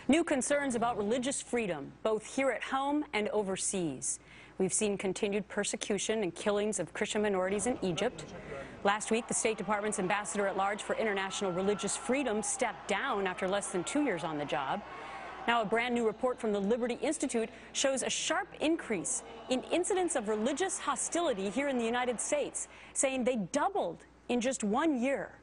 New concerns about religious freedom, both here at home and overseas. We've seen continued persecution and killings of Christian minorities in Egypt. Last week, the State Department's ambassador at large for international religious freedom stepped down after less than 2 years on the job. Now, a brand new report from the Liberty Institute shows a sharp increase in incidents of religious hostility here in the United States, saying they doubled in just 1 year.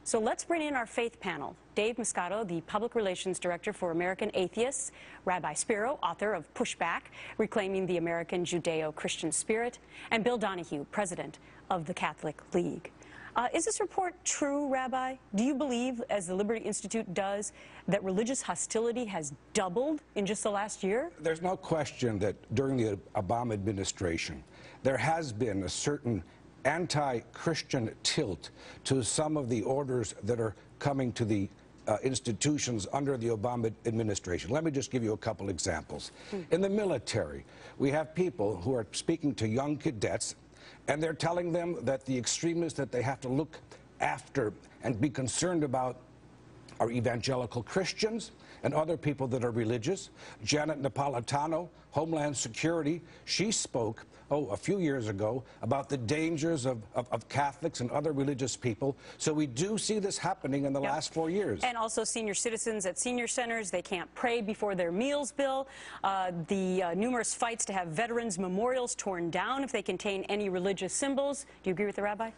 So let's bring in our faith panel. Dave Moscato, the Public Relations Director for American Atheists, Rabbi Spero, author of Pushback, Reclaiming the American Judeo-Christian Spirit, and Bill Donahue, President of the Catholic League. Is this report true, Rabbi? Do you believe, as the Liberty Institute does, that religious hostility has doubled in just the last year? There's no question that during the Obama administration, there has been a certain anti-Christian tilt to some of the orders that are coming to the institutions under the Obama administration. Let me just give you a couple examples. In the military, we have people who are speaking to young cadets, and they're telling them that the extremists that they have to look after and be concerned about are evangelical Christians and other people that are religious. Janet Napolitano, Homeland Security, she spoke, a few years ago about the dangers of Catholics and other religious people. So we do see this happening in the last 4 years. And also senior citizens at senior centers, they can't pray before their meals, Bill. The numerous fights to have veterans' memorials torn down if they contain any religious symbols. Do you agree with the rabbi?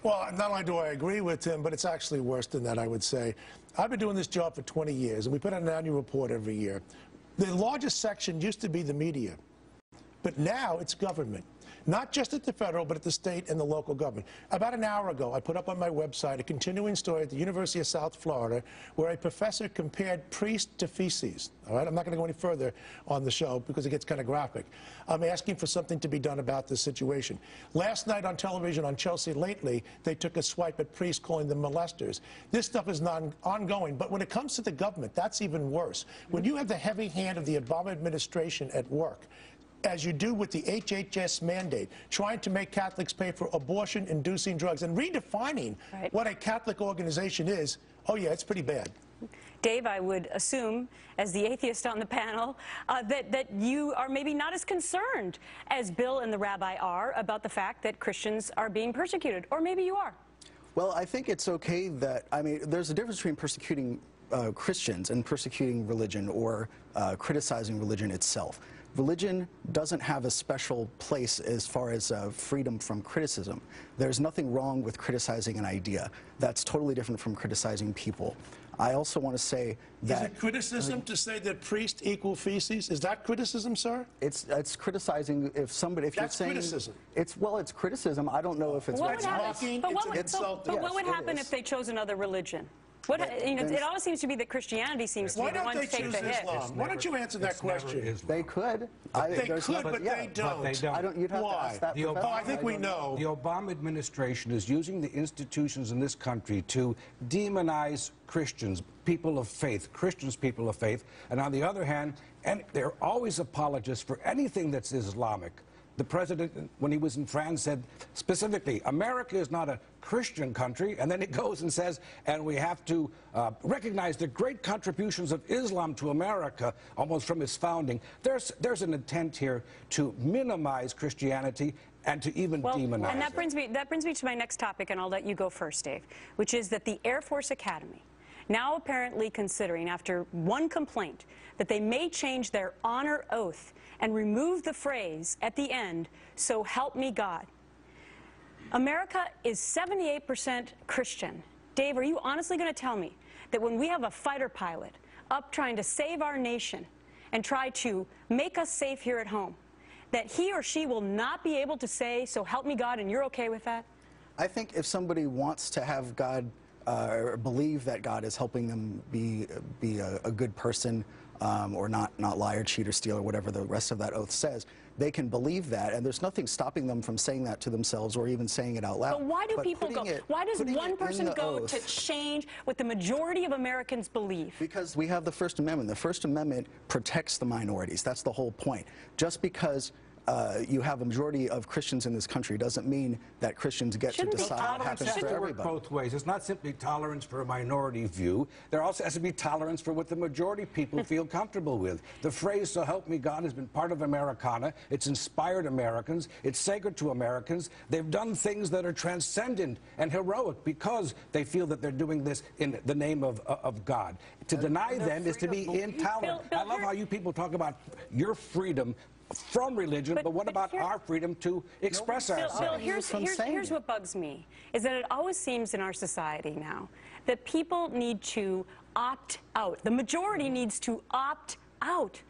Well, not only do I agree with him, but it's actually worse than that, I would say. I've been doing this job for 20 years, and we put out an annual report every year. The largest section used to be the media, but now it's government. Not just at the federal, but at the state and the local government. About an hour ago, I put up on my website a continuing story at the University of South Florida where a professor compared priest to feces. All right? I'm not going to go any further on the show because it gets kind of graphic. I'm asking for something to be done about this situation. Last night on television on Chelsea Lately, they took a swipe at priests calling them molesters. This stuff is not ongoing, but when it comes to the government, that's even worse. When you have the heavy hand of the Obama administration at work, as you do with the HHS mandate, trying to make Catholics pay for abortion-inducing drugs and redefining what a Catholic organization is, oh yeah, it's pretty bad. Dave, I would assume, as the atheist on the panel, that you are maybe not as concerned as Bill and the rabbi are about the fact that Christians are being persecuted, or maybe you are. Well, I think it's okay that, I mean, there's a difference between persecuting Christians and persecuting religion or criticizing religion itself. Religion doesn't have a special place as far as freedom from criticism. There's nothing wrong with criticizing an idea. That's totally different from criticizing people. I also want to say that... Is it criticism to say that priests equal feces? Is that criticism, sir? It's criticizing if somebody... If That's you're saying, criticism. It's criticism. I don't know if it's... What would happen, but what would happen if they chose another religion? It always seems to be that Christianity seems to be the one to take the hit. Why don't you answer that question? They could. They could, but they don't. You'd have to ask that professor. I think we know. The Obama administration is using the institutions in this country to demonize Christians, people of faith, Christians, people of faith. And on the other hand, they're always apologists for anything that's Islamic. The president, when he was in France, said specifically, America is not a Christian country, and then he goes and says, and we have to recognize the great contributions of Islam to America, almost from its founding. There's an intent here to minimize Christianity and to even demonize and that brings me to my next topic, and I'll let you go first, Dave, which is that the Air Force Academy, now apparently considering, after one complaint, that they may change their honor oath and remove the phrase at the end, "So help me God." America is 78% Christian. Dave, are you honestly going to tell me that when we have a fighter pilot up trying to save our nation and try to make us safe here at home, that he or she will not be able to say, "So help me God," and you're okay with that? I think if somebody wants to have God or believe that God is helping them be a good person, or not lie or cheat or steal or whatever the rest of that oath says, they can believe that, and there's nothing stopping them from saying that to themselves or even saying it out loud. But why do people go? Why does one person go to change what the majority of Americans believe? Because we have the First Amendment. The First Amendment protects the minorities. That's the whole point. Just because you have a majority of Christians in this country doesn't mean that Christians get to decide what happens for everybody. Both ways. It's not simply tolerance for a minority view. There also has to be tolerance for what the majority of people feel comfortable with. The phrase, "so help me God," has been part of Americana. It's inspired Americans. It's sacred to Americans. They've done things that are transcendent and heroic because they feel that they're doing this in the name of God. To deny them is to be intolerant. Bill, I love how you people talk about your freedom from religion, but what about our freedom to express ourselves? Bill, here's what bugs me, is that it always seems in our society now that people need to opt out. The majority needs to opt out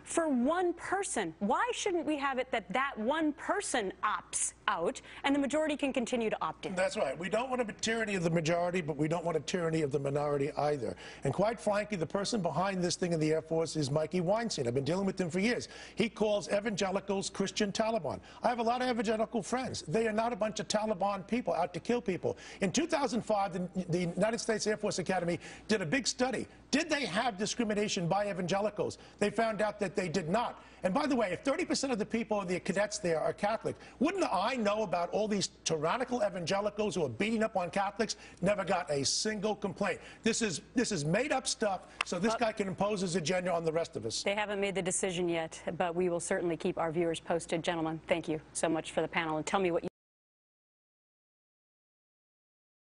for one person. Why shouldn't we have it that that one person opts out and the majority can continue to opt in? That's right. We don't want a tyranny of the majority, but we don't want a tyranny of the minority either. And quite frankly, the person behind this thing in the Air Force is Mikey Weinstein. I've been dealing with him for years. He calls evangelicals Christian Taliban. I have a lot of evangelical friends. They are not a bunch of Taliban people out to kill people. In 2005, the United States Air Force Academy did a big study. Did they have discrimination by evangelicals? They found out that they did not. And by the way, if 30% of the people, the cadets there, are Catholic, wouldn't I know about all these tyrannical evangelicals who are beating up on Catholics? Never got a single complaint. This is made-up stuff, so this guy can impose his agenda on the rest of us. They haven't made the decision yet, but we will certainly keep our viewers posted. Gentlemen, thank you so much for the panel. And tell me what you